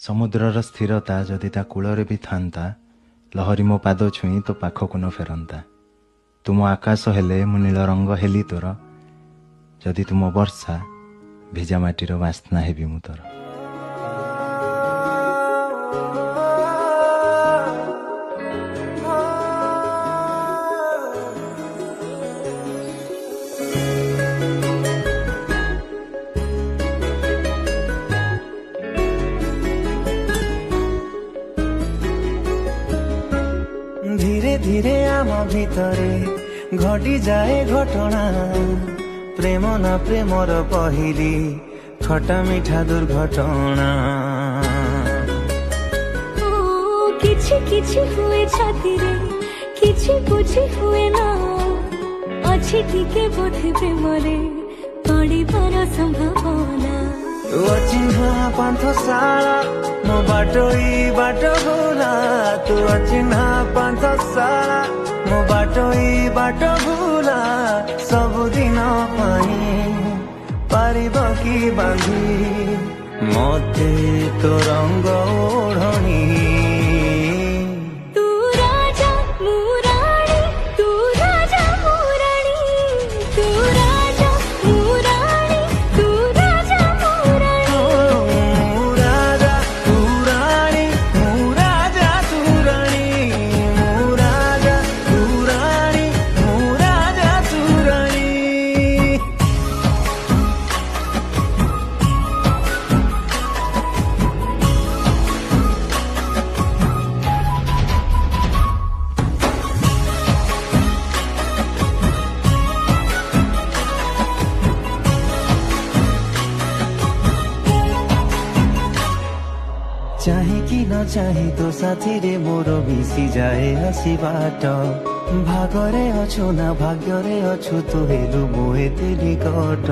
समुद्रर स्थिरता जदि ता कूଳରେ भी थांता लहरी मो पाद छुई तो पाखକୁ न फेरंता। तुम आकाश हेले मु नील रंग हेली तोर जदि तुम वर्षा भिजा माटीर बास्ना हेबी मु तोर। धीरे धीरे आम भितरे घटी जाए घटना प्रेम ना प्रेमर पहिली खटा मिठा दुर्घटना। किछि किछि हुए छातीरे किछि बुझी हुए ना अछि टिके बोधे प्रेमरे पड़िबार संभावना। तू अचिन्हा पान्थशाला मो बाटोई बाटो भूला। तू अचिन्हा पान्थशाला मो बाटोई बाटो भूला। सबुदिन पाई पारिब कि बांधी मते तो रंग ओढ़णी। तू राजा मु राणी तू राजा मु राणी तू राजा मु राणी तू राजा मु राणी। मु राजा तू राणी मु राजा तू राणी मु राजा तू राणी मु राजा तू राणी। चाहे कि न चाहे तो साथी रे मोर मिसी जाए हसी बाट। भागरे अछु ना भाग्यरे अछु तू हेलु मो एते निकट।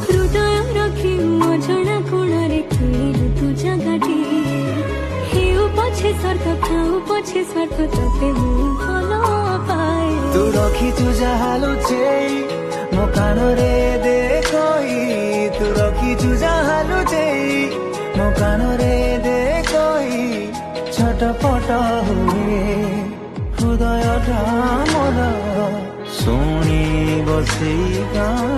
हृदय रखी मजना कोणरे खेलु तू जगाटी हेउ पछे स्वार्थ खाऊ पछे स्वार्थ तते मु भलो पाए। तू रखी तू जाहालु चेई मो कानरे देखई। तू रखी तू जाहालु चेई मो कानरे देखई। छटपट हुए हृदयटा मोर शुणी बसी गाँ